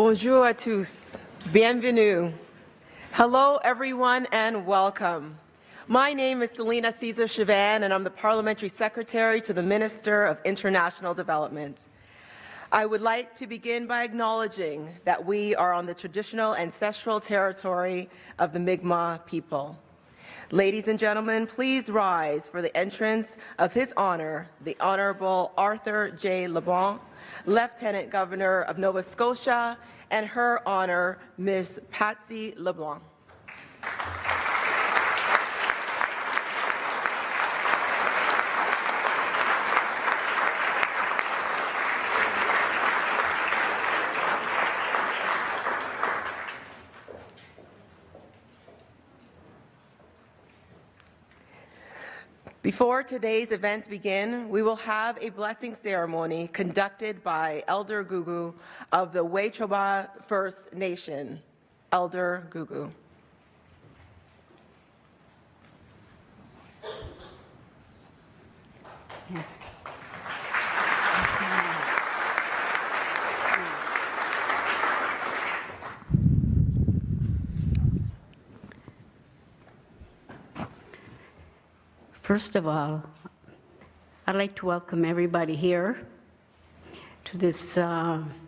Bonjour à tous. Bienvenue. Hello, everyone, and welcome. My name is Selena Caesar Chavan, and I'm the Parliamentary Secretary to the Minister of International Development. I would like to begin by acknowledging that we are on the traditional ancestral territory of the Mi'kmaq people. Ladies and gentlemen, please rise for the entrance of His Honor, the Honorable Arthur J. LeBlanc, Lieutenant Governor of Nova Scotia, and Her Honor, Ms. Patsy LeBlanc. Before today's events begin, we will have a blessing ceremony conducted by Elder Gugu of the Waichoba First Nation. Elder Gugu. First of all, I'd like to welcome everybody here to this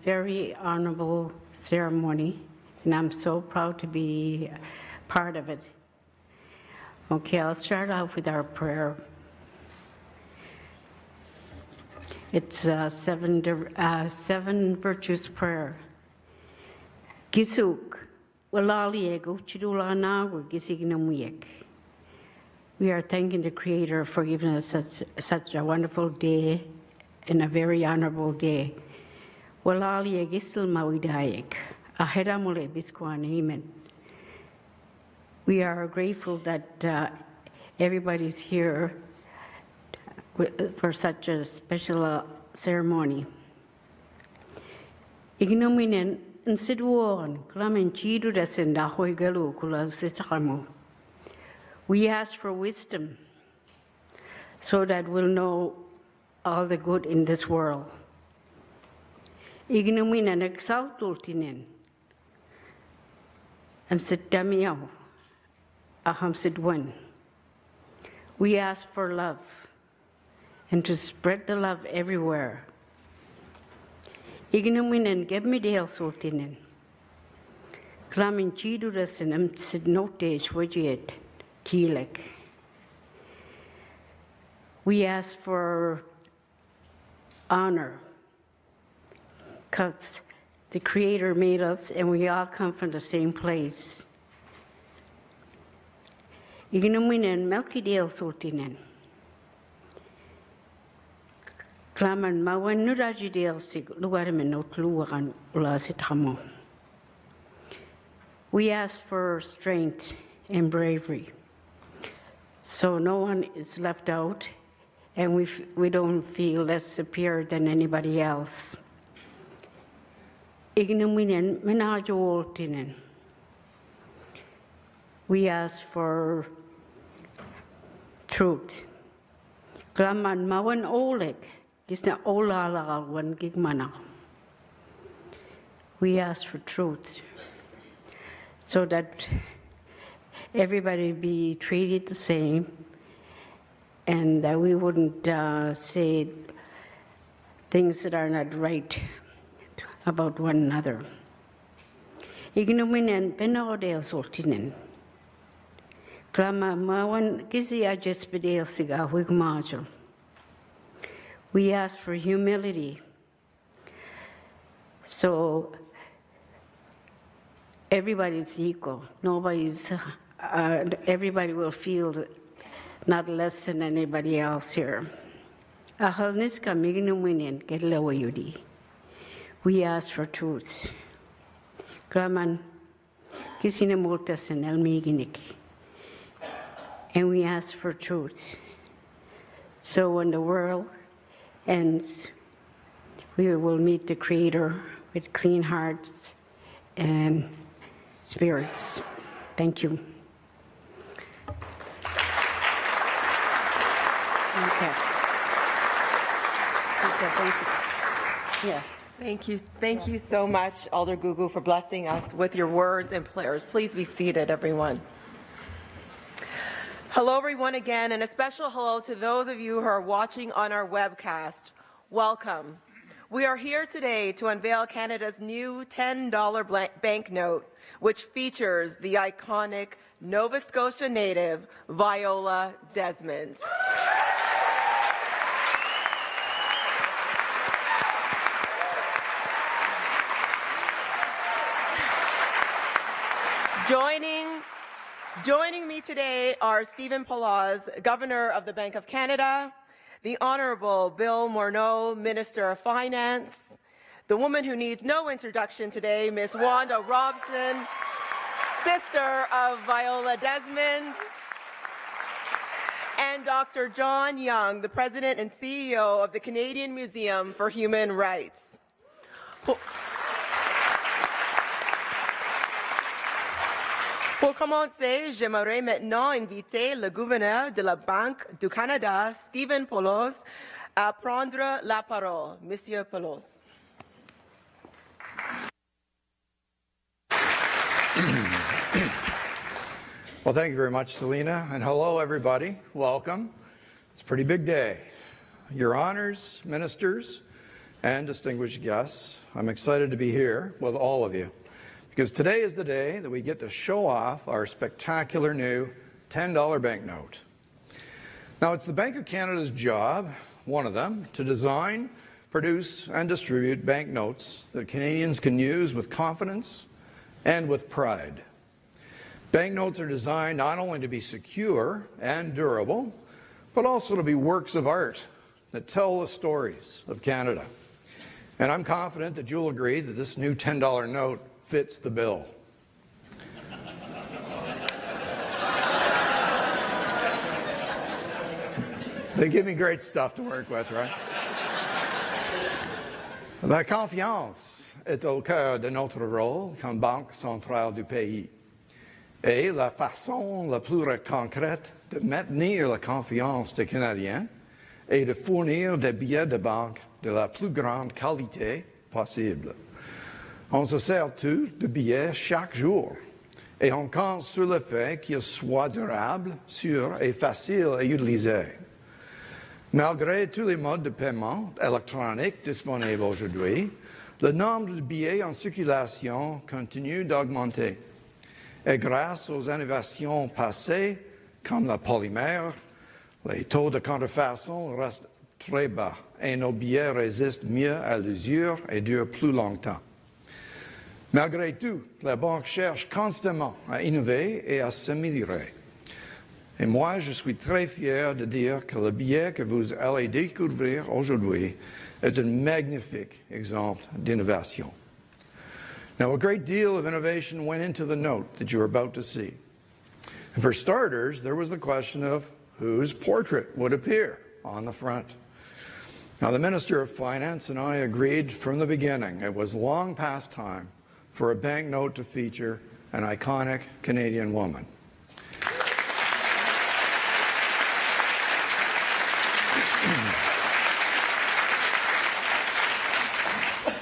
very honorable ceremony, and I'm so proud to be part of it. Okay, I'll start off with our prayer. It's seven virtues prayer. Gisuk, walali ego chidulana or gisignamuyak. We are thanking the Creator for giving us such a wonderful day and a very honorable day. Walali gistil mawidayak, aheramule biskuan, amen. We are grateful that everybody's here for such a special ceremony. Ignominen nsidwon klamen chidu desenda hoigalu kula sisakamu. We ask for wisdom so that we'll know all the good in this world. Ignominan exaltultinen. Am sidamiao. Aham sidwan. We ask for love and to spread the love everywhere. Ignominan gebmidel sultinen. Klamin chiduras am sidnote shwajiet. We ask for honor because the Creator made us and we all come from the same place. Ignominen melkidel sultinen. Klaman mawan nurajidel sig lugarmen otluan ulasitamo. We ask for strength and bravery, so no one is left out and we don't feel less superior than anybody else. We ask for truth. Glaman mawan oleg gisna olala wan gigmana. We ask for truth so that everybody be treated the same, and that we wouldn't say things that are not right about one another. Ignominen penodel sultinen. Klama mawan gizi ajespedel siga wigmajal. We ask for humility, so everybody's equal. Everybody will feel not less than anybody else here. We ask for truth. And we ask for truth. So when the world ends, we will meet the Creator with clean hearts and spirits. Thank you. Okay. Thank you. Yeah. Thank you so much, Alder Gugu, for blessing us with your words and prayers. Please be seated, everyone. Hello, everyone, again, and a special hello to those of you who are watching on our webcast. Welcome. We are here today to unveil Canada's new $10 banknote, which features the iconic Nova Scotia native Viola Desmond. Joining me today are Stephen Poloz, Governor of the Bank of Canada, the Honourable Bill Morneau, Minister of Finance, the woman who needs no introduction today, Ms. Wanda Robson, sister of Viola Desmond, and Dr. John Young, the President and CEO of the Canadian Museum for Human Rights. Pour commencer, j'aimerais maintenant inviter le gouverneur de la Banque du Canada, Stephen Poloz, à prendre la parole. Monsieur Poloz. Well, thank you very much, Selena, and hello, everybody. Welcome. It's a pretty big day. Your honors, ministers, and distinguished guests, I'm excited to be here with all of you, because today is the day that we get to show off our spectacular new $10 banknote. Now, it's the Bank of Canada's job, one of them, to design, produce, and distribute banknotes that Canadians can use with confidence and with pride. Banknotes are designed not only to be secure and durable, but also to be works of art that tell the stories of Canada. And I'm confident that you'll agree that this new $10 note fits the bill. They give me great stuff to work with, right? La confiance est au cœur de notre rôle comme banque centrale du pays. Et la façon la plus concrète de maintenir la confiance des Canadiens est de fournir des billets de banque de la plus grande qualité possible. On se sert tous de billets chaque jour et on compte sur le fait qu'ils soient durables, sûrs et faciles à utiliser. Malgré tous les modes de paiement électroniques disponibles aujourd'hui, le nombre de billets en circulation continue d'augmenter. Et grâce aux innovations passées, comme le polymère, les taux de contrefaçon restent très bas et nos billets résistent mieux à l'usure et durent plus longtemps. Malgré tout, la banque cherche constamment à innover et à s'améliorer. Et moi, je suis très fier de dire que le billet que vous allez découvrir aujourd'hui est un magnifique exemple d'innovation. Now, a great deal of innovation went into the note that you're about to see. And for starters, there was the question of whose portrait would appear on the front. Now, the Minister of Finance and I agreed from the beginning it was long past time for a banknote to feature an iconic Canadian woman.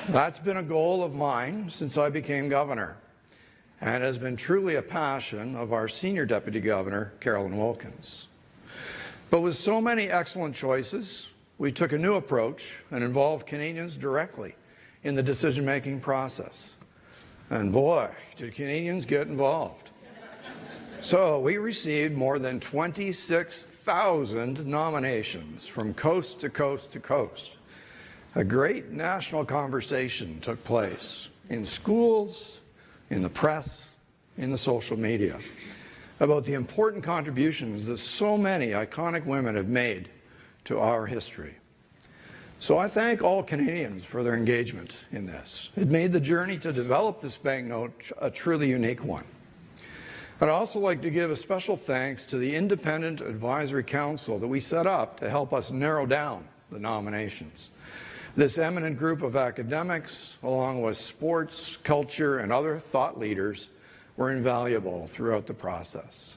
That's been a goal of mine since I became governor, and has been truly a passion of our senior deputy governor, Carolyn Wilkins. But with so many excellent choices, we took a new approach and involved Canadians directly in the decision-making process. And boy, did Canadians get involved. So we received more than 26,000 nominations from coast to coast to coast. A great national conversation took place in schools, in the press, in the social media, about the important contributions that so many iconic women have made to our history. So I thank all Canadians for their engagement in this. It made the journey to develop this banknote a truly unique one. I'd also like to give a special thanks to the Independent Advisory Council that we set up to help us narrow down the nominations. This eminent group of academics, along with sports, culture, and other thought leaders, were invaluable throughout the process.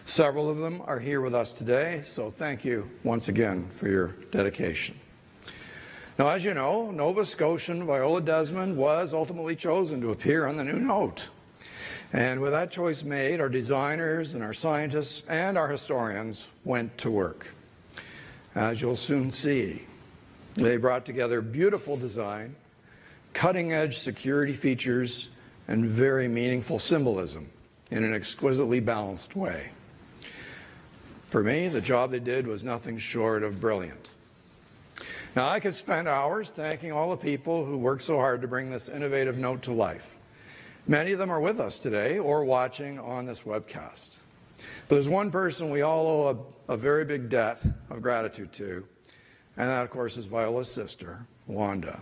Several of them are here with us today, so thank you once again for your dedication. Now, as you know, Nova Scotian Viola Desmond was ultimately chosen to appear on the new note. And with that choice made, our designers and our scientists and our historians went to work. As you'll soon see, they brought together beautiful design, cutting-edge security features, and very meaningful symbolism in an exquisitely balanced way. For me, the job they did was nothing short of brilliant. Now, I could spend hours thanking all the people who worked so hard to bring this innovative note to life. Many of them are with us today or watching on this webcast. But there's one person we all owe a very big debt of gratitude to, and that, of course, is Viola's sister, Wanda.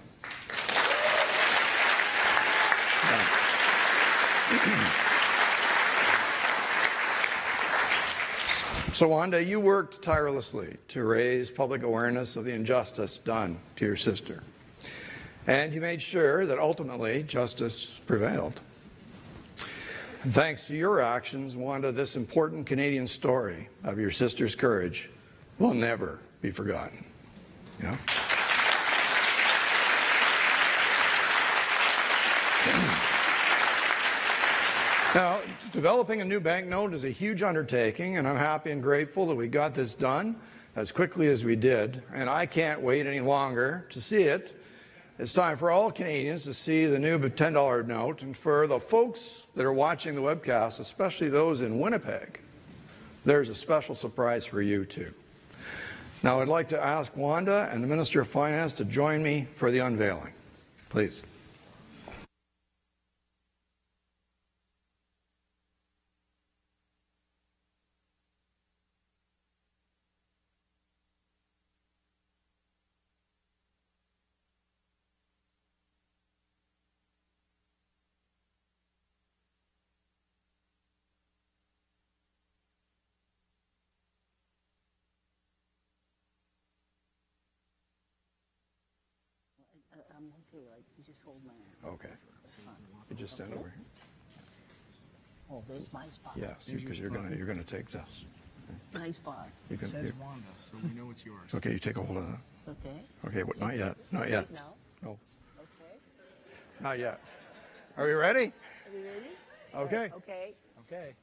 So, Wanda, you worked tirelessly to raise public awareness of the injustice done to your sister. And you made sure that ultimately justice prevailed. And thanks to your actions, Wanda, this important Canadian story of your sister's courage will never be forgotten. You know? Now, developing a new banknote is a huge undertaking, and I'm happy and grateful that we got this done as quickly as we did, and I can't wait any longer to see it. It's time for all Canadians to see the new $10 note, and for the folks that are watching the webcast, especially those in Winnipeg, there's a special surprise for you too. Now, I'd like to ask Wanda and the Minister of Finance to join me for the unveiling. Please. I'm okay, like, you just hold my hand. Okay. You just stand over here. Oh, there's my spot. Yes, because you're gonna take this. My spot. You It can, says you- Wanda, so we know it's yours. okay, you take a hold of that. Okay. Okay, not yet, not yet. Right now. No, Okay. not yet. Are we ready? Are you ready? Okay. Okay. Okay.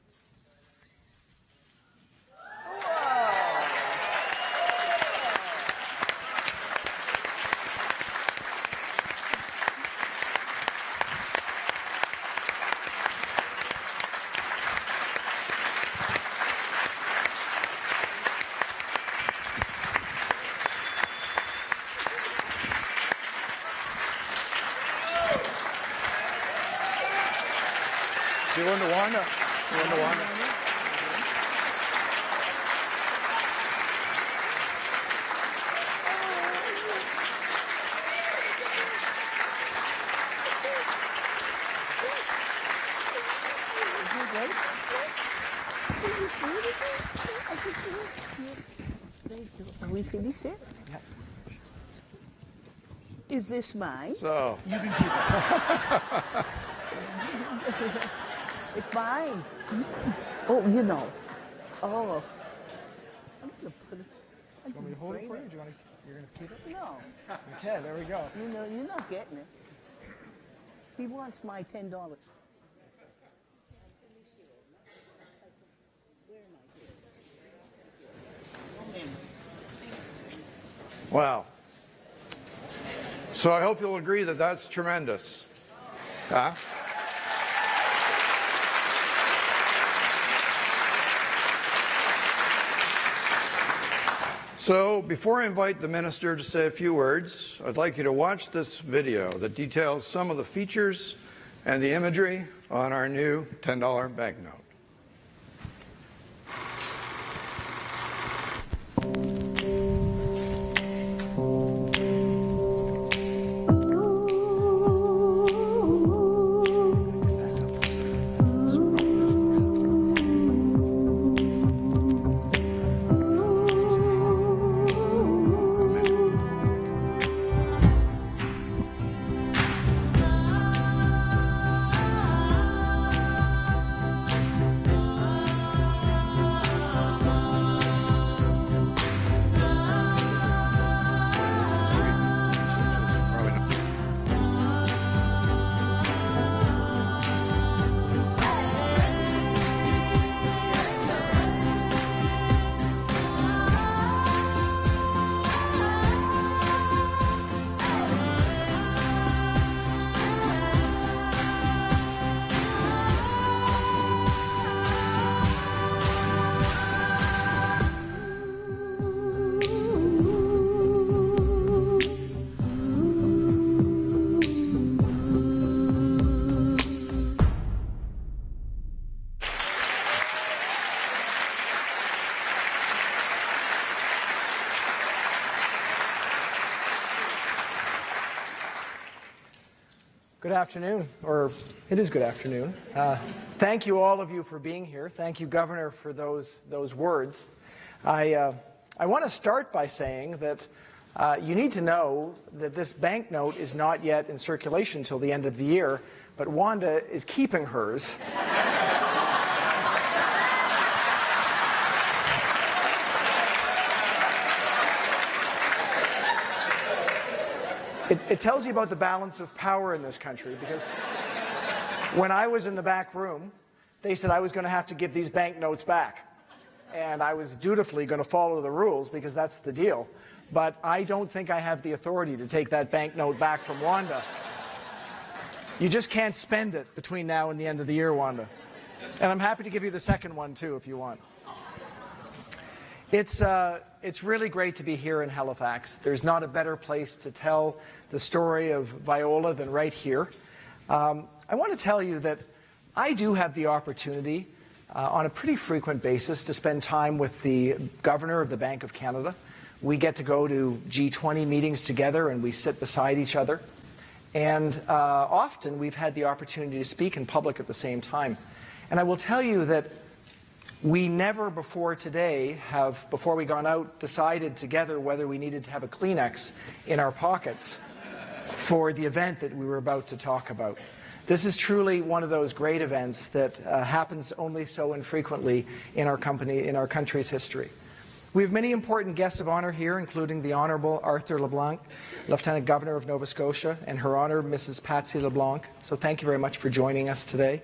You want to Wanda? You want to Wanda? Are we finished it? Is this mine? So, You can keep it. It's mine. Oh, you know. Oh. I'm gonna put it. You want me to hold it for you? You're gonna keep it? No. Okay, there we go. You know, you're not getting it. He wants my $10. wow. So I hope you'll agree that that's tremendous. Huh? So before I invite the minister to say a few words, I'd like you to watch this video that details some of the features and the imagery on our new $10 banknote. Good afternoon, or it is good afternoon. Thank you, all of you, for being here. Thank you, Governor, for those words. I want to start by saying that you need to know that this banknote is not yet in circulation until the end of the year, but Wanda is keeping hers. It tells you about the balance of power in this country, because when I was in the back room, they said I was going to have to give these banknotes back. And I was dutifully going to follow the rules, because that's the deal. But I don't think I have the authority to take that banknote back from Wanda. You just can't spend it between now and the end of the year, Wanda. And I'm happy to give you the second one, too, if you want. It's really great to be here in Halifax. There's not a better place to tell the story of Viola than right here. I want to tell you that I do have the opportunity on a pretty frequent basis to spend time with the Governor of the Bank of Canada. We get to go to G20 meetings together and we sit beside each other. And often we've had the opportunity to speak in public at the same time. And I will tell you that we never before today have, before we gone out, decided together whether we needed to have a Kleenex in our pockets for the event that we were about to talk about. This is truly one of those great events that happens only so infrequently in our country's history. We have many important guests of honor here, including the Honourable Arthur LeBlanc, Lieutenant Governor of Nova Scotia, and Her Honour Mrs. Patsy LeBlanc. So thank you very much for joining us today.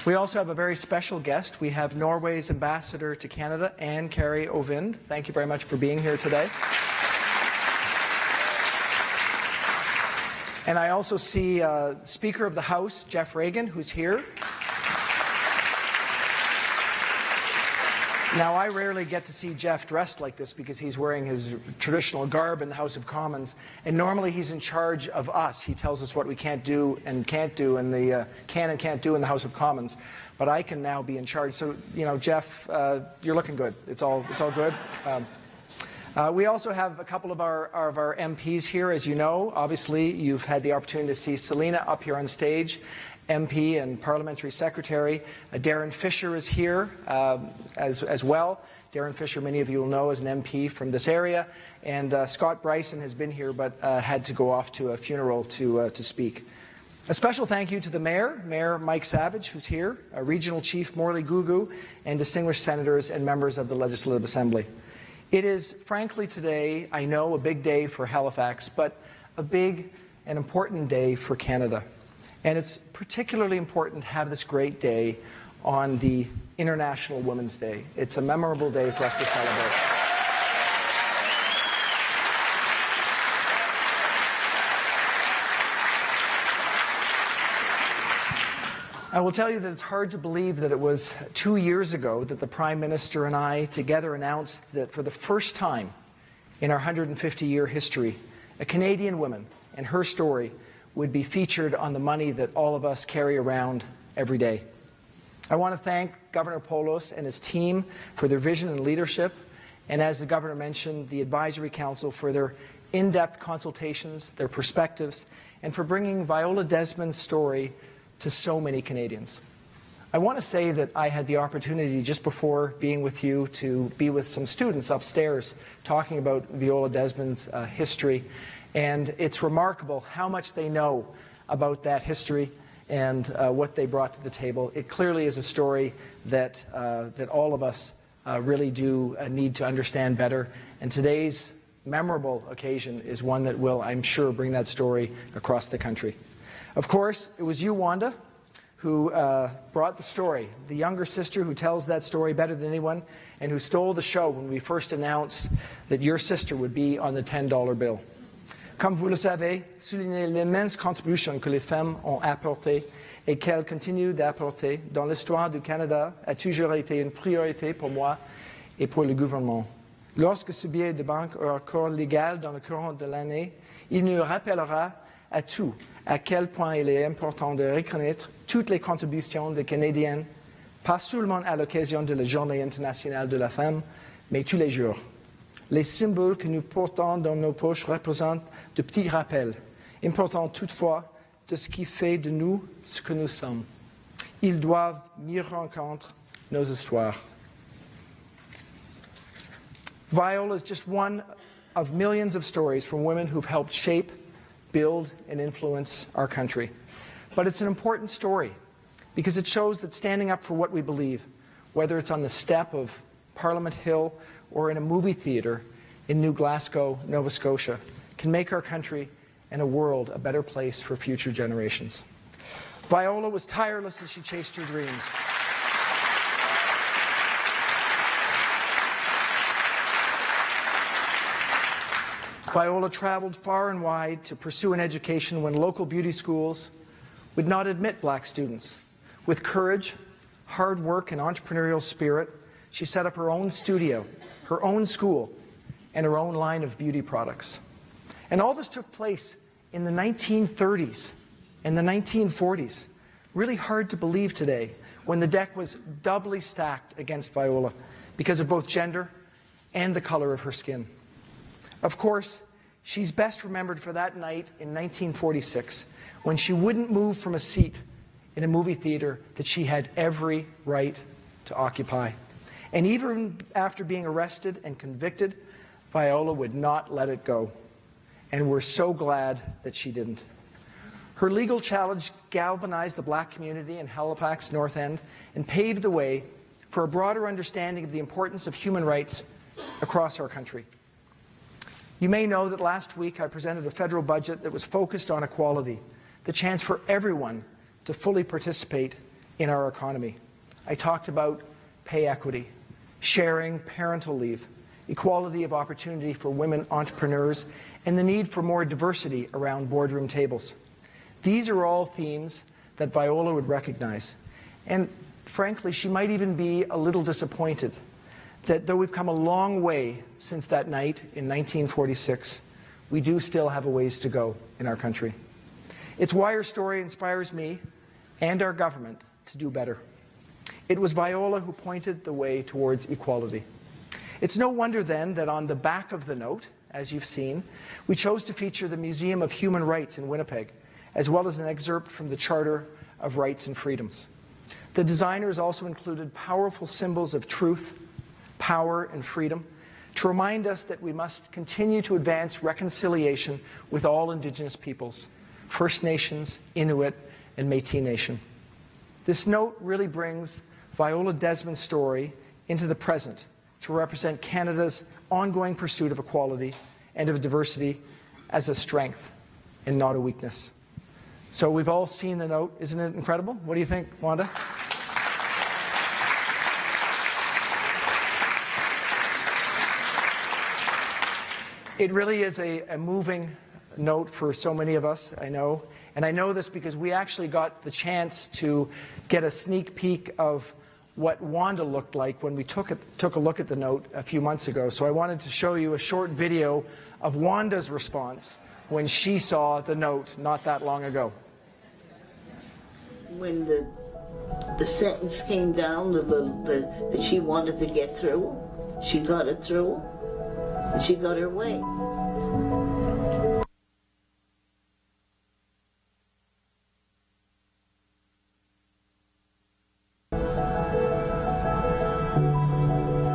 We also have a very special guest. We have Norway's Ambassador to Canada, Anne Carey Ovind. Thank you very much for being here today. And I also see Speaker of the House, Jeff Reagan, who's here. Now, I rarely get to see Jeff dressed like this because he's wearing his traditional garb in the House of Commons, and normally he's in charge of us. He tells us what we can't do and can't do in the can and can't do in the House of Commons. But I can now be in charge. So, you know, Jeff, you're looking good. It's all good. We also have a couple of our MPs here, as you know. Obviously, you've had the opportunity to see Selena up here on stage, MP and Parliamentary Secretary. Darren Fisher is here as well. Darren Fisher, many of you will know, is an MP from this area. And Scott Bryson has been here but had to go off to a funeral to speak. A special thank you to the Mayor, Mayor Mike Savage, who's here, Regional Chief Morley Gugu, and distinguished senators and members of the Legislative Assembly. It is, frankly, today, I know, a big day for Halifax, but a big and important day for Canada. And it's particularly important to have this great day on the International Women's Day. It's a memorable day for us to celebrate. I will tell you that it's hard to believe that it was 2 years ago that the Prime Minister and I together announced that for the first time in our 150-year history, a Canadian woman and her story would be featured on the money that all of us carry around every day. I want to thank Governor Poloz and his team for their vision and leadership, and as the Governor mentioned, the Advisory Council for their in-depth consultations, their perspectives, and for bringing Viola Desmond's story to so many Canadians. I want to say that I had the opportunity just before being with you to be with some students upstairs talking about Viola Desmond's history. And it's remarkable how much they know about that history and what they brought to the table. It clearly is a story that all of us really do need to understand better. And today's memorable occasion is one that will, I'm sure, bring that story across the country. Of course, it was you, Wanda, who brought the story, the younger sister who tells that story better than anyone, and who stole the show when we first announced that your sister would be on the $10 bill. Comme vous le savez, souligner l'immense contribution que les femmes ont apportée et qu'elles continuent d'apporter dans l'histoire du Canada a toujours été une priorité pour moi et pour le gouvernement. Lorsque ce billet de banque est encore légal dans le courant de l'année, il nous rappellera à tous à quel point il est important de reconnaître toutes les contributions des Canadiennes, pas seulement à l'occasion de la Journée internationale de la femme, mais tous les jours. Les symboles que nous portons dans nos poches représentent de petits rappels, importants toutefois de ce qui fait de nous ce que nous sommes. Ils doivent mieux rencontrer nos histoires. Viola is just one of millions of stories from women who've helped shape, build, and influence our country. But it's an important story because it shows that standing up for what we believe, whether it's on the step of Parliament Hill or in a movie theatre in New Glasgow, Nova Scotia, can make our country and a world a better place for future generations. Viola was tireless as she chased her dreams. Viola traveled far and wide to pursue an education when local beauty schools would not admit black students. With courage, hard work, and entrepreneurial spirit, she set up her own studio, her own school, and her own line of beauty products. And all this took place in the 1930s and the 1940s. Really hard to believe today when the deck was doubly stacked against Viola because of both gender and the color of her skin. Of course, she's best remembered for that night in 1946 when she wouldn't move from a seat in a movie theater that she had every right to occupy. And even after being arrested and convicted, Viola would not let it go. And we're so glad that she didn't. Her legal challenge galvanized the black community in Halifax North End and paved the way for a broader understanding of the importance of human rights across our country. You may know that last week I presented a federal budget that was focused on equality, the chance for everyone to fully participate in our economy. I talked about pay equity, sharing parental leave, equality of opportunity for women entrepreneurs, and the need for more diversity around boardroom tables. These are all themes that Viola would recognize. And frankly, she might even be a little disappointed that though we've come a long way since that night in 1946, we do still have a ways to go in our country. It's why her story inspires me and our government to do better. It was Viola who pointed the way towards equality. It's no wonder then that on the back of the note, as you've seen, we chose to feature the Museum of Human Rights in Winnipeg, as well as an excerpt from the Charter of Rights and Freedoms. The designers also included powerful symbols of truth, power, and freedom to remind us that we must continue to advance reconciliation with all Indigenous peoples, First Nations, Inuit, and Métis Nation. This note really brings Viola Desmond's story into the present to represent Canada's ongoing pursuit of equality and of diversity as a strength and not a weakness. So we've all seen the note. Isn't it incredible? What do you think, Wanda? It really is a moving note for so many of us, I know. And I know this because we actually got the chance to get a sneak peek of what Wanda looked like when we took a look at the note a few months ago. So I wanted to show you a short video of Wanda's response when she saw the note not that long ago. When the sentence came down that she wanted to get through, she got it through, and she got her way.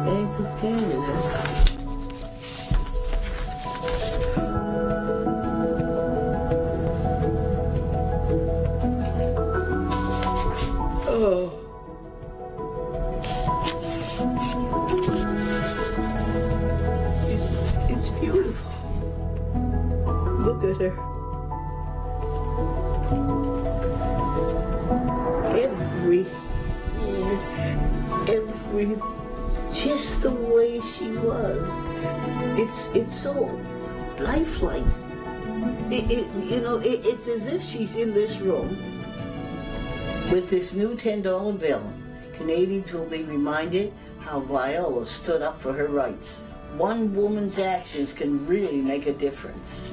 Banque du Canada. Oh. It's beautiful. Look at her. Just the way she was. It's so lifelike. It's as if she's in this room with this new $10 bill. Canadians will be reminded how Viola stood up for her rights. One woman's actions can really make a difference.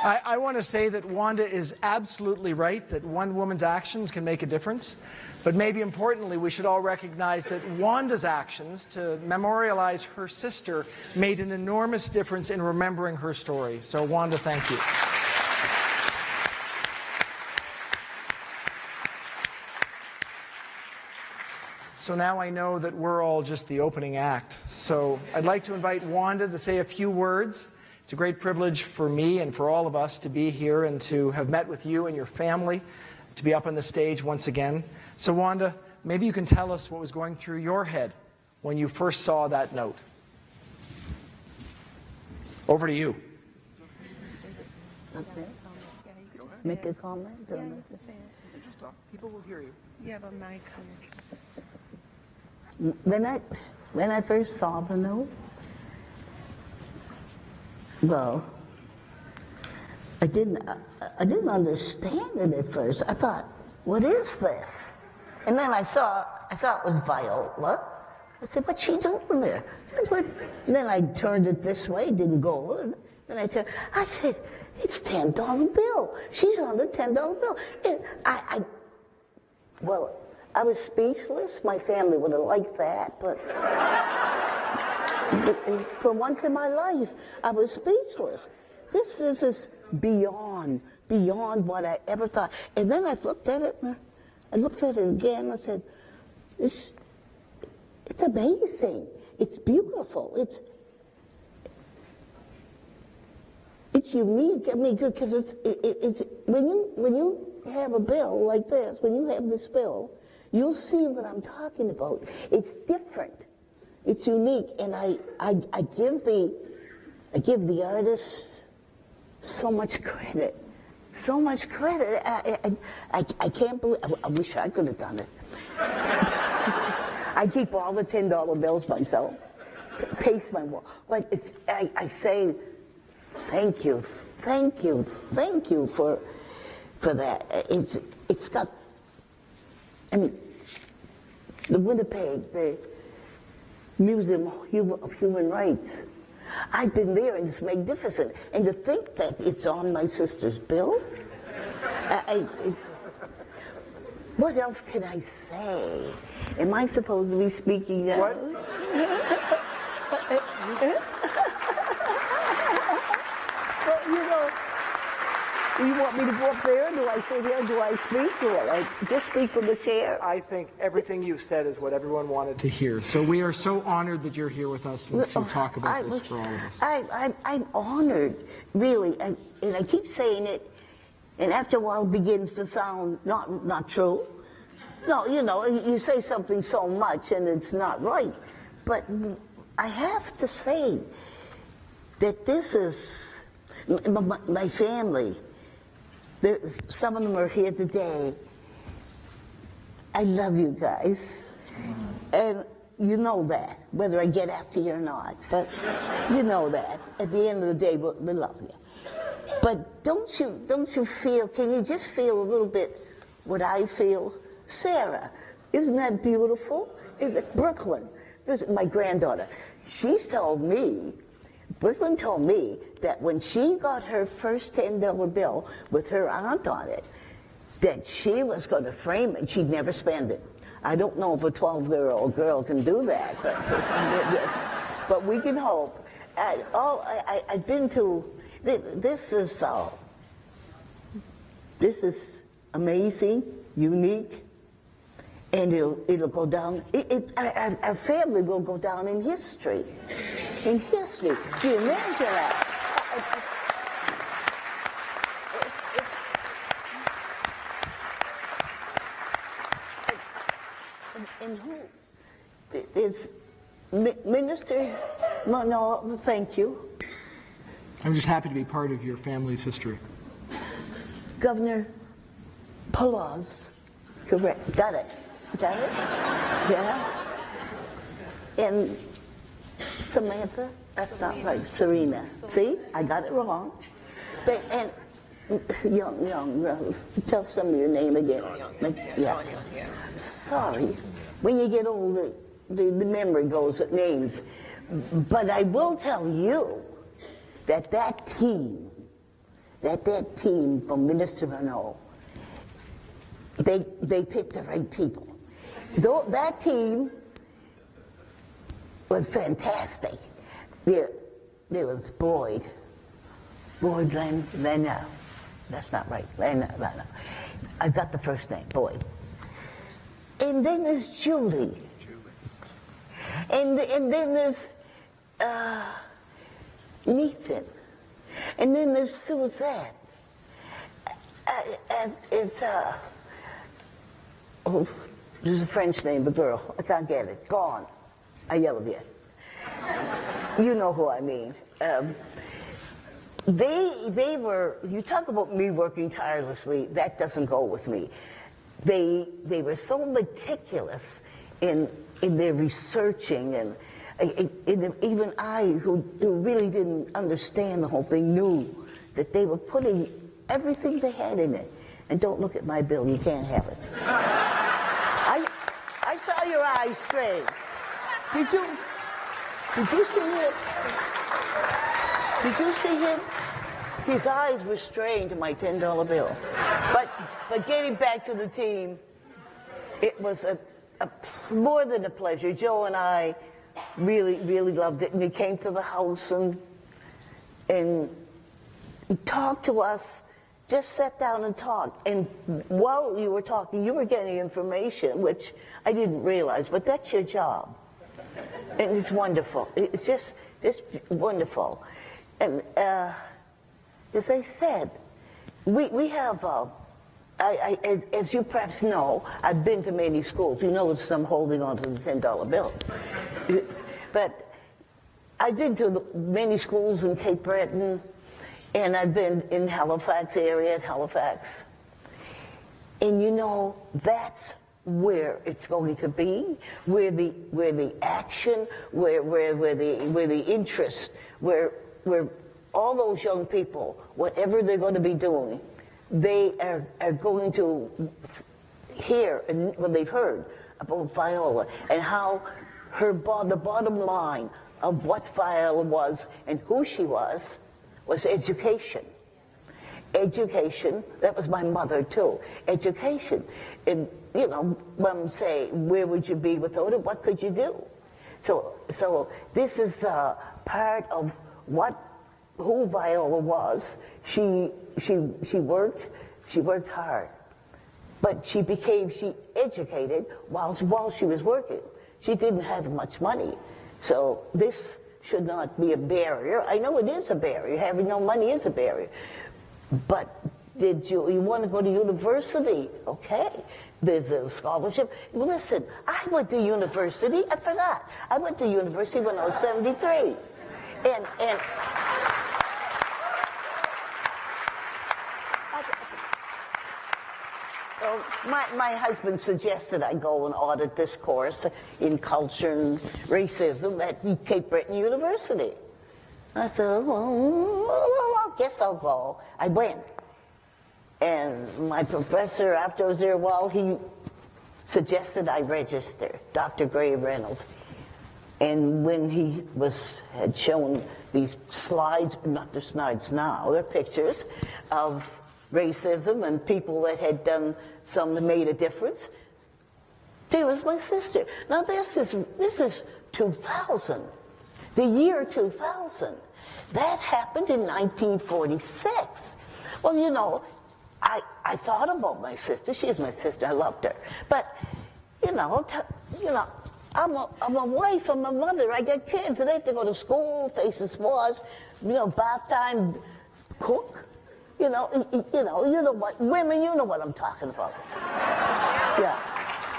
I want to say that Wanda is absolutely right, that one woman's actions can make a difference. But maybe importantly, we should all recognize that Wanda's actions to memorialize her sister made an enormous difference in remembering her story. So Wanda, thank you. So now I know that we're all just the opening act. So I'd like to invite Wanda to say a few words. It's a great privilege for me and for all of us to be here and to have met with you and your family, to be up on the stage once again. So Wanda, maybe you can tell us what was going through your head when you first saw that note. Over to you. Okay. Make a comment? Yeah, you can say it. People will hear you. You have a mic coming. When I first saw the note, well, I didn't understand it at first. I thought, what is this? And then I saw it was Viola. I said, what's she doing there? And then I turned it this way, didn't go in. Then I said, it's $10 bill. She's on the $10 bill. And I was speechless. My family would have liked that, but for once in my life, I was speechless. This is beyond what I ever thought. And then I looked at it, and I looked at it again, and I said, it's amazing. It's beautiful. It's unique. I mean, because it's when you have a bill like this, when you have this bill, you'll see what I'm talking about. It's different. It's unique, and I give the artist so much credit. So much credit. I can't believe. I wish I could have done it. I keep all the $10 bills myself. Paste my wall. But I say thank you for that. It's got. And the Winnipeg, the Museum of Human Rights, I've been there and it's magnificent. And to think that it's on my sister's bill, what else can I say? Am I supposed to be speaking out? What? You want me to go up there? Do I sit here? Do I speak? Or I just speak from the chair? I think everything you've said is what everyone wanted to hear. So we are so honored that you're here with us and to talk about this for all of us. I'm honored, really. And I keep saying it, and after a while it begins to sound not true. No, you say something so much and it's not right. But I have to say that this is my family. Some of them are here today. I love you guys. And you know that, whether I get after you or not. But you know that. At the end of the day, we love you. But don't you feel, can you just feel a little bit what I feel? Sarah, isn't that beautiful? Brooklyn, my granddaughter, Brooklyn told me that when she got her first $10 bill with her aunt on it, that she was going to frame it. She'd never spend it. I don't know if a 12-year-old girl can do that, but we can hope. I've been to, this is amazing, unique, and it'll go down, our family will go down in history. In history. Do you imagine that? And who is Minister Morneau? Thank you. I'm just happy to be part of your family's history. Governor Poloz. Correct. Got it? Yeah. And Samantha, that's not right. Serena. See, I got it wrong. But young. Tell some of your name again. Yeah. Sorry. When you get older, the memory goes with names. But I will tell you that team that team from Minister Morneau, they picked the right people. Though that team was fantastic. There was Boyd Lena. That's not right. Lena. I got the first name, Boyd. And then there's Julie. And then there's Nathan. And then there's Suzette. There's a French name, a girl. I can't get it. Gone. I yell a bit. You know who I mean. They were, you talk about me working tirelessly, that doesn't go with me. They were so meticulous in their researching, and even I, who really didn't understand the whole thing, knew that they were putting everything they had in it. And don't look at my bill, you can't have it. I saw your eyes strain. Did you see him? Did you see him? His eyes were strained to my $10 bill. But getting back to the team, it was more than a pleasure. Joe and I really, really loved it. And he came to the house and talked to us, just sat down and talked. And while you were talking, you were getting information, which I didn't realize, but that's your job. And it's wonderful. It's just wonderful. And as I said, we have, as you perhaps know, I've been to many schools. You notice I'm holding on to the $10 bill. But I've been to many schools in Cape Breton, and I've been in Halifax area, at Halifax. And you know, that's where it's going to be, where the action, where the interest, where all those young people, whatever they're going to be doing, they are going to hear and what they've heard about Viola and how the bottom line of what Viola was and who she was education. Education, that was my mother too. Education. And, you know, Mom say, where would you be without it? What could you do? So this is part of who Viola was. She worked hard. But she educated while she was working. She didn't have much money. So this should not be a barrier. I know it is a barrier. Having no money is a barrier. But you want to go to university? Okay. There's a scholarship. Listen, I went to university. I forgot. I went to university when I was 73. And my husband suggested I go and audit this course in culture and racism at Cape Breton University. I thought, well, I guess I'll go. I went. And my professor, after I was there a while, he suggested I register, Dr. Gray Reynolds. And when he had shown these slides, not the slides now, they're pictures of racism and people that had done some that made a difference, there was my sister. Now this is 2000, the year 2000. That happened in 1946. Well, you know, I thought about my sister. She's my sister. I loved her. But, you know, I'm a wife. I'm a mother. I got kids, and they have to go to school, face the spas, you know, bath time, cook. You know what, women, you know what I'm talking about. Yeah.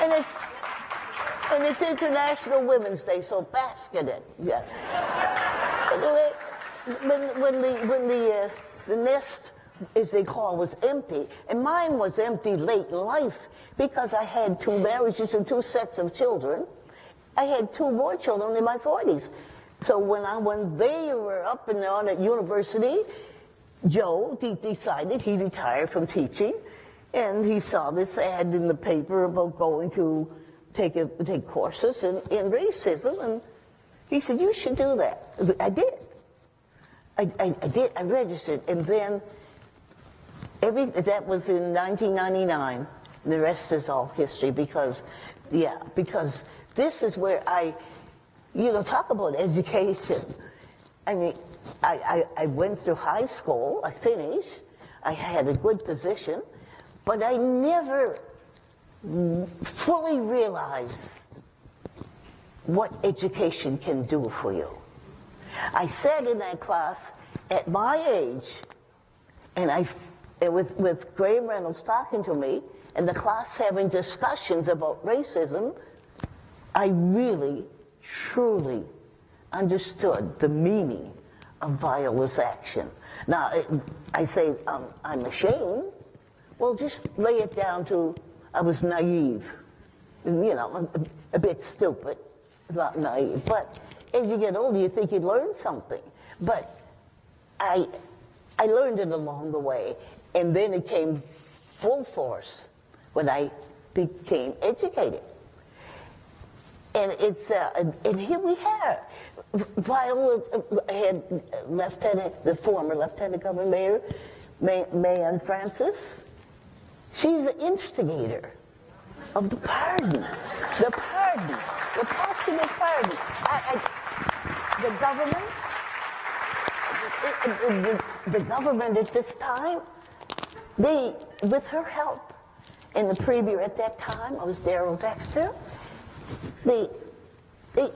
And it's International Women's Day, so bask in it. Yeah. Anyway, when the nest, as they call it, was empty, and mine was empty late in life because I had 2 marriages and 2 sets of children. I had 2 more children in my 40s. So when they were up and on at university, Joe decided he retired from teaching, and he saw this ad in the paper about going to take courses in racism, and he said, you should do that. I did. I did. I registered, and then That was in 1999. The rest is all history because this is where talk about education. I mean, I went through high school, I finished, I had a good position, but I never fully realized what education can do for you. I sat in that class at my age, and with Graham Reynolds talking to me, and the class having discussions about racism, I really, truly understood the meaning of Viola's action. Now, I say I'm ashamed. Well, just lay it down to I was naive, a bit stupid, not naive. But as you get older, you think you'd learn something. But I learned it along the way, and then it came full force when I became educated. And and here we have Viola had the former Lieutenant Governor Mayor Francis. She's the instigator of the pardon, the posthumous pardon. The government at this time, with her help, and the premier at that time, I was Darrell Dexter, they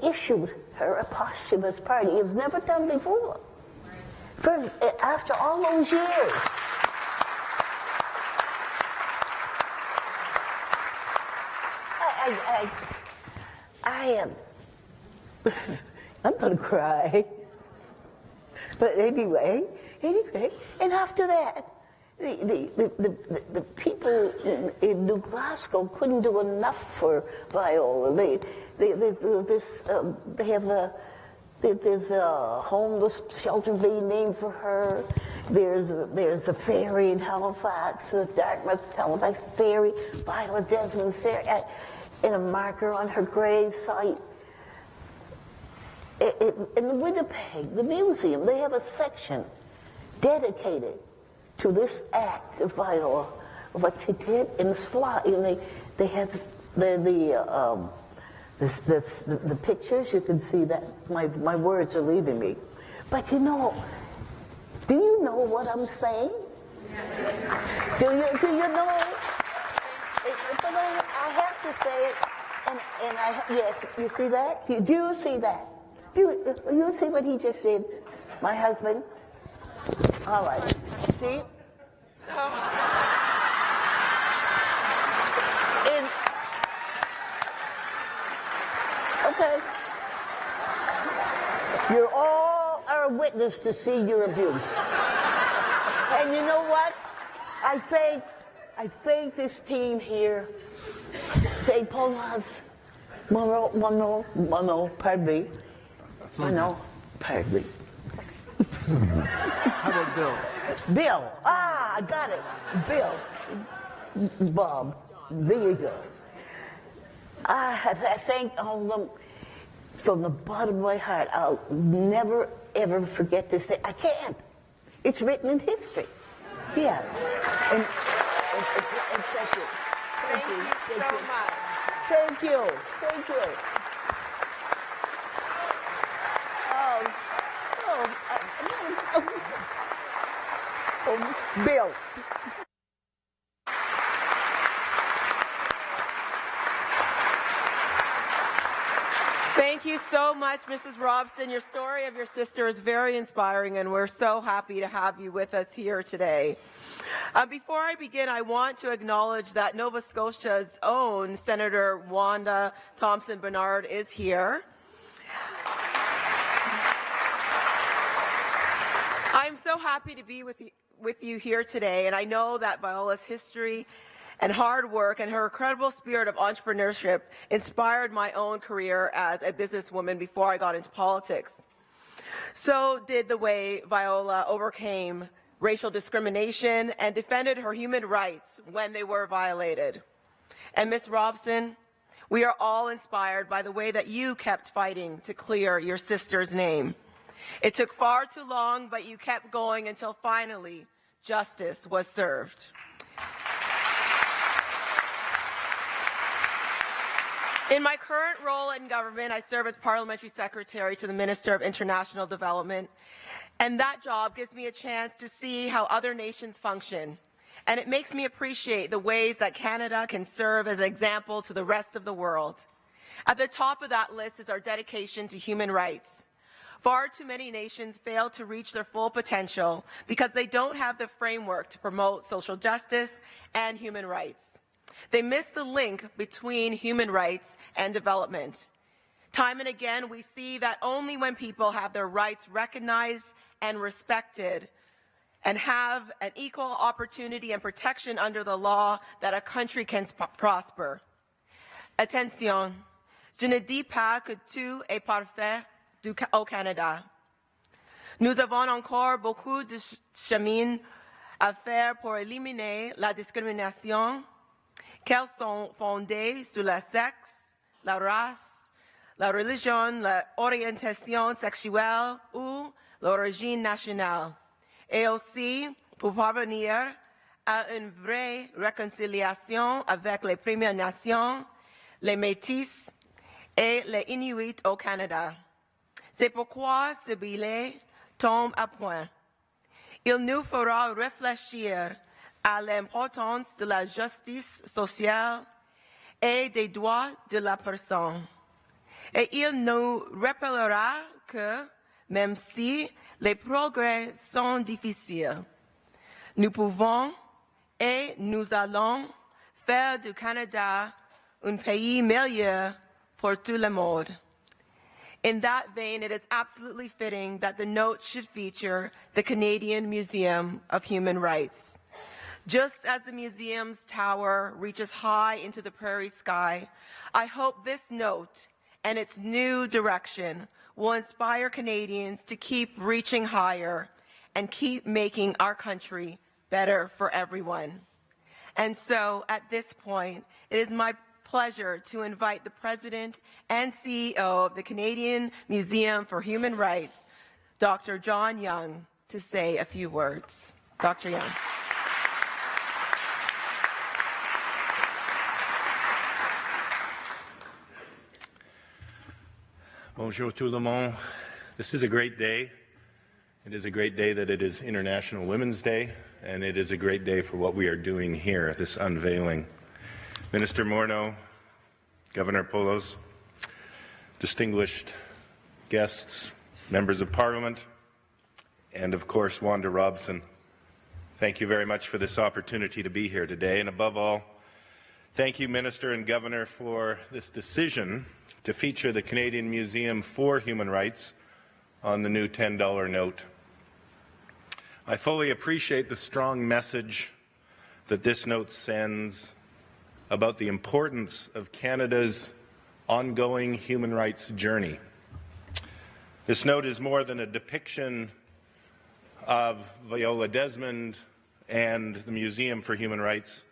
issued her a posthumous pardon. It was never done before. After all those years. I'm going to cry. But anyway, and after that, the people in New Glasgow couldn't do enough for Viola. There's a homeless shelter being named for her. There's a ferry in Halifax, the Dartmouth Halifax ferry, Viola Desmond ferry, and a marker on her grave site. In Winnipeg, the museum, they have a section dedicated to this act of Viola, what she did in the slot. And they have the pictures. You can see that my words are leaving me. But do you know what I'm saying? Do you know? But I have to say it. And yes, you see that? Do you see that? Do you see what he just did? My husband? All right. See? Okay. You all are a witness to senior abuse. And you know what? I thank this team here. Thank Poloz, Morneau, pardon me. Morneau, pardon me. How about Bill? Bill. I got it. Bill. Bob. There you go. I thank all of them from the bottom of my heart. I'll never, ever forget this day. I can't. It's written in history. Yeah. And thank you. Thank you so much. Thank you. Thank you. Bill. Thank you so much, Mrs. Robson. Your story of your sister is very inspiring, and we're so happy to have you with us here today. Before I begin, I want to acknowledge that Nova Scotia's own Senator Wanda Thompson-Bernard is here. I'm so happy to be with you here today, and I know that Viola's history and hard work and her incredible spirit of entrepreneurship inspired my own career as a businesswoman before I got into politics. So did the way Viola overcame racial discrimination and defended her human rights when they were violated. And Ms. Robson, we are all inspired by the way that you kept fighting to clear your sister's name. It took far too long, but you kept going until finally justice was served. In my current role in government, I serve as Parliamentary Secretary to the Minister of International Development, and that job gives me a chance to see how other nations function, and it makes me appreciate the ways that Canada can serve as an example to the rest of the world. At the top of that list is our dedication to human rights. Far too many nations fail to reach their full potential because they don't have the framework to promote social justice and human rights. They miss the link between human rights and development. Time and again, we see that only when people have their rights recognized and respected and have an equal opportunity and protection under the law that a country can prosper. Attention, je ne dis pas que tout est parfait au Canada. Nous avons encore beaucoup de chemin à faire pour éliminer la discrimination, qu'elles sont fondées sur le sexe, la race, la religion, l'orientation sexuelle ou l'origine nationale, et aussi pour parvenir à une vraie réconciliation avec les Premières Nations, les Métis et les Inuits au Canada. C'est pourquoi ce billet tombe à point. Il nous fera réfléchir à l'importance de la justice sociale et des droits de la personne. Et il nous rappellera que, même si les progrès sont difficiles, nous pouvons et nous allons faire du Canada un pays meilleur pour tout le monde. In that vein, it is absolutely fitting that the note should feature the Canadian Museum of Human Rights. Just as the museum's tower reaches high into the prairie sky, I hope this note and its new direction will inspire Canadians to keep reaching higher and keep making our country better for everyone. And so, at this point, it is my pleasure to invite the President and CEO of the Canadian Museum for Human Rights, Dr. John Young, to say a few words. Dr. Young. Bonjour tout le monde. This is a great day. It is a great day that it is International Women's Day, and it is a great day for what we are doing here, this unveiling. Minister Morneau, Governor Poloz, distinguished guests, members of Parliament, and of course Wanda Robson, thank you very much for this opportunity to be here today, and above all, thank you, Minister and Governor, for this decision to feature the Canadian Museum for Human Rights on the new $10 note. I fully appreciate the strong message that this note sends about the importance of Canada's ongoing human rights journey. This note is more than a depiction of Viola Desmond and the Museum for Human Rights.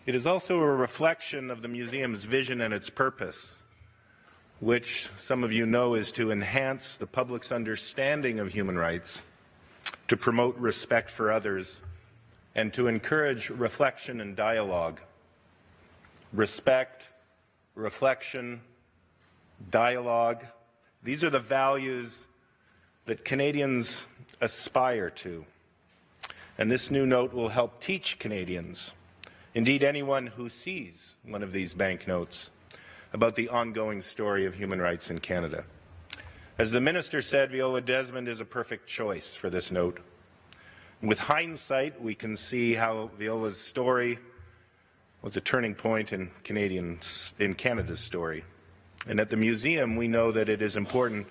It is also a reflection of the museum's vision and its purpose, which some of you know is to enhance the public's understanding of human rights, to promote respect for others, and to encourage reflection and dialogue. Respect, reflection, dialogue, these are the values that Canadians aspire to. And this new note will help teach Canadians, indeed anyone who sees one of these banknotes, about the ongoing story of human rights in Canada. As the Minister said, Viola Desmond is a perfect choice for this note. With hindsight, we can see how Viola's story was a turning point in Canada's story. And at the museum, we know that it is important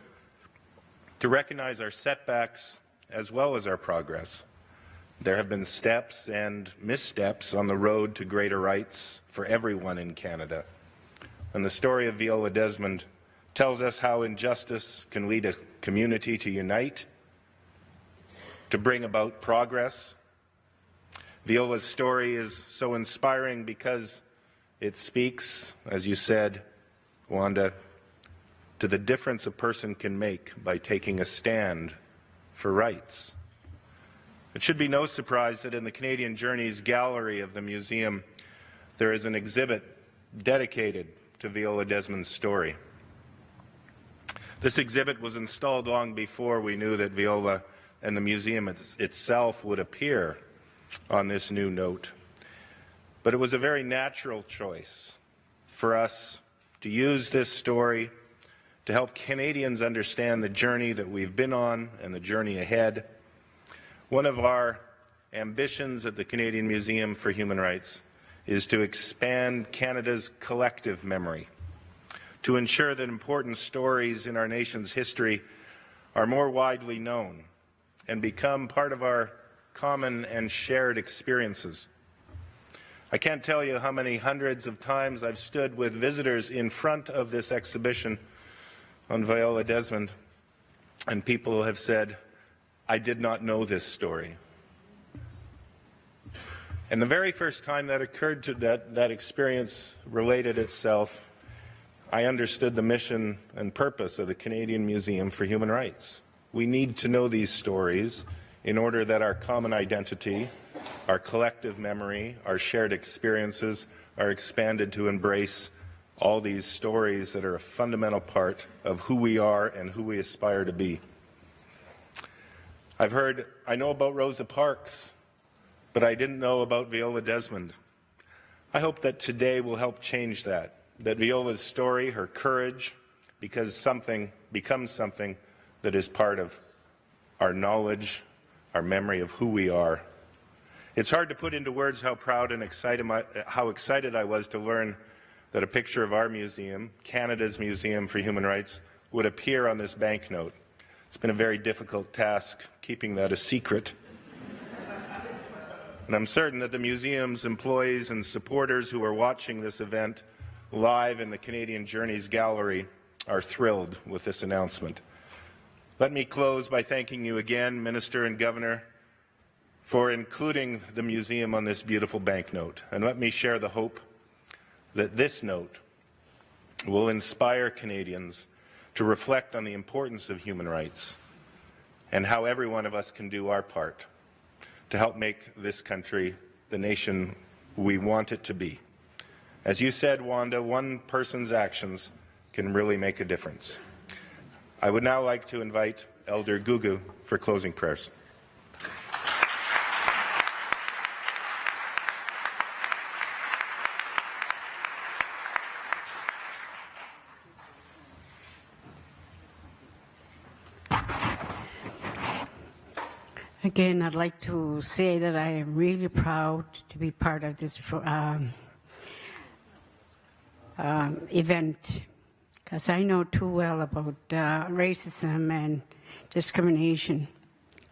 to recognize our setbacks as well as our progress. There have been steps and missteps on the road to greater rights for everyone in Canada. And the story of Viola Desmond tells us how injustice can lead a community to unite, to bring about progress. Viola's story is so inspiring because it speaks, as you said, Wanda, to the difference a person can make by taking a stand for rights. It should be no surprise that in the Canadian Journeys gallery of the museum, there is an exhibit dedicated to Viola Desmond's story. This exhibit was installed long before we knew that Viola and the museum itself would appear on this new note. But it was a very natural choice for us to use this story to help Canadians understand the journey that we've been on and the journey ahead. One of our ambitions at the Canadian Museum for Human Rights is to expand Canada's collective memory, to ensure that important stories in our nation's history are more widely known and become part of our common and shared experiences. I can't tell you how many hundreds of times I've stood with visitors in front of this exhibition on Viola Desmond, and people have said, I did not know this story. And the very first time that occurred to that experience related itself, I understood the mission and purpose of the Canadian Museum for Human Rights. We need to know these stories in order that our common identity, our collective memory, our shared experiences are expanded to embrace all these stories that are a fundamental part of who we are and who we aspire to be. I know about Rosa Parks, but I didn't know about Viola Desmond. I hope that today will help change that Viola's story, her courage, becomes something that is part of our knowledge, our memory of who we are. It's hard to put into words how proud and how excited I was to learn that a picture of our museum, Canada's Museum for Human Rights, would appear on this banknote. It's been a very difficult task keeping that a secret. And I'm certain that the museum's employees and supporters who are watching this event live in the Canadian Journeys Gallery are thrilled with this announcement. Let me close by thanking you again, Minister and Governor, for including the museum on this beautiful banknote. And let me share the hope that this note will inspire Canadians to reflect on the importance of human rights and how every one of us can do our part to help make this country the nation we want it to be. As you said, Wanda, one person's actions can really make a difference. I would now like to invite Elder Gugu for closing prayers. Again, I'd like to say that I am really proud to be part of this event, because I know too well about racism and discrimination,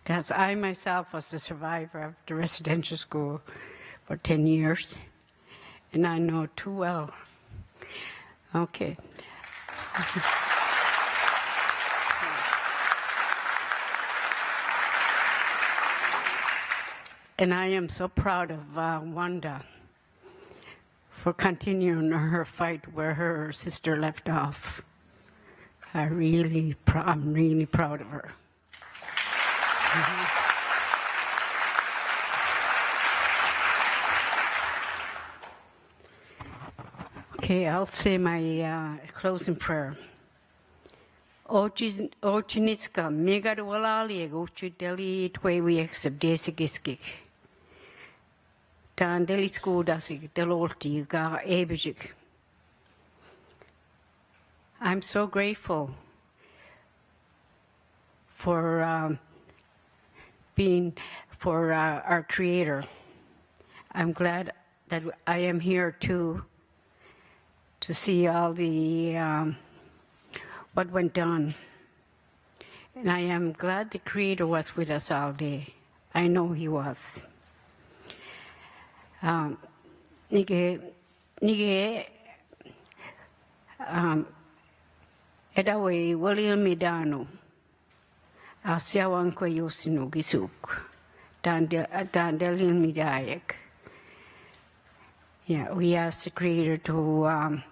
because I myself was a survivor of the residential school for 10 years, and I know too well. Okay. And I am so proud of Wanda for continuing her fight where her sister left off. I'm really proud of her. Okay, I'll say my closing prayer. Ochiniska megadwalali ochideli twewi exabdesigiskik. Dan deli skudasik delolti ga ebijik. I'm so grateful for our Creator. I'm glad that I am here to see all the what went on. And I am glad the Creator was with us all day. I know He was. Nige edawe William Midano asiawan ko yusinu gisuk dandelin midayak. Yeah, we ask the Creator to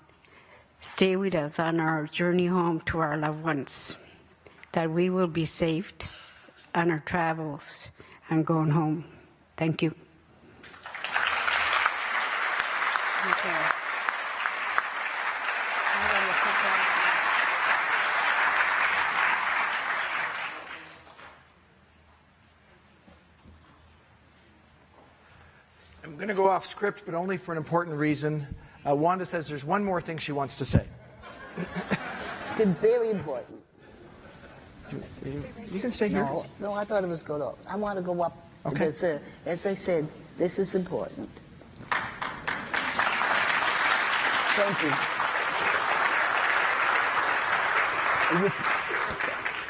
stay with us on our journey home to our loved ones, that we will be saved on our travels, I'm going home. Thank you. I'm going to go off script, but only for an important reason. Wanda says there's one more thing she wants to say. It's very important. You can stay here. No, I thought it was good. I want to go up Okay. because, as I said, this is important. Thank you.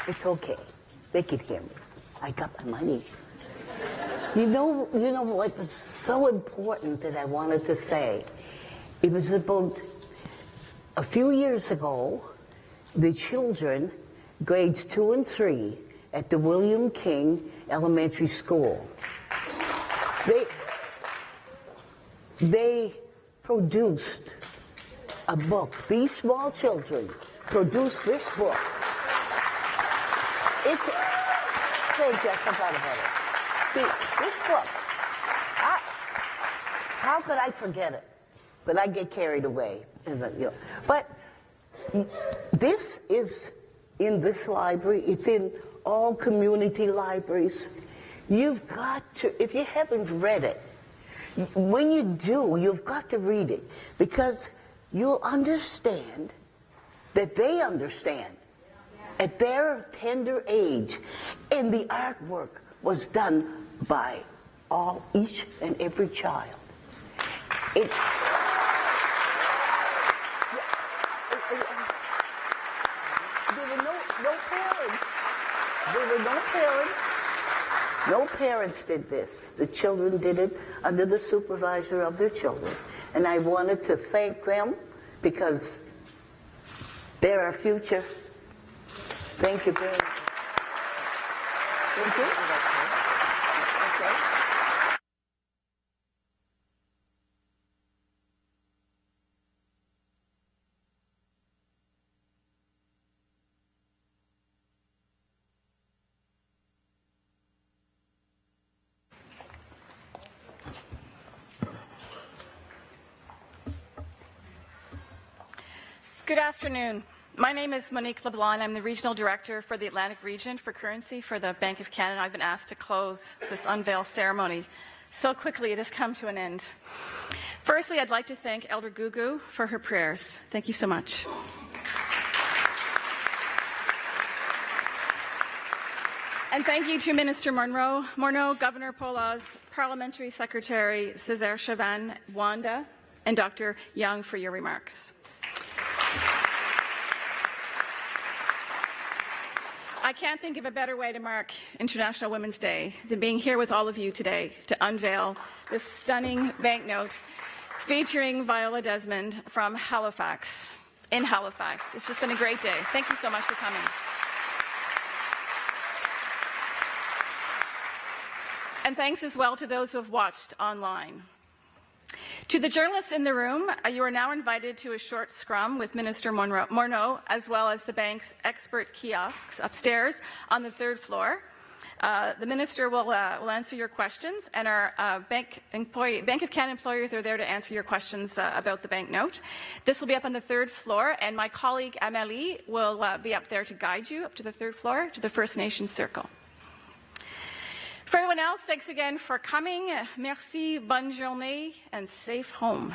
It's okay. They can hear me. I got my money. You know what was so important that I wanted to say? It was about a few years ago, the children, grades 2 and 3, at the William King Elementary School, they produced a book. These small children produced this book. Thank you, I forgot about it. See, this book, how could I forget it? But I get carried away. But this is in this library. It's in all community libraries. You've got to, if you haven't read it, when you do, you've got to read it because you'll understand that they understand at their tender age. And the artwork was done by each and every child. There were no parents. There were no parents. No parents did this. The children did it under the supervisor of their children. And I wanted to thank them because they're our future. Thank you very much. Thank you. Okay. Good afternoon. My name is Monique LeBlanc. I'm the Regional Director for the Atlantic Region for Currency for the Bank of Canada. I've been asked to close this unveil ceremony. So quickly it has come to an end. Firstly, I'd like to thank Elder Gugu for her prayers. Thank you so much. And thank you to Minister Morneau, Governor Poloz, Parliamentary Secretary Césaire Chavannes, Wanda, and Dr. Young for your remarks. I can't think of a better way to mark International Women's Day than being here with all of you today to unveil this stunning banknote featuring Viola Desmond from Halifax, in Halifax. It's just been a great day. Thank you so much for coming. And thanks as well to those who have watched online. To the journalists in the room, you are now invited to a short scrum with Minister Morneau, as well as the bank's expert kiosks upstairs on the 3rd floor. The minister will answer your questions, and our Bank of Canada employees are there to answer your questions about the banknote. This will be up on the 3rd floor, and my colleague Amélie will be up there to guide you up to the 3rd floor to the First Nations Circle. For everyone else, thanks again for coming. Merci, bonne journée, and safe home.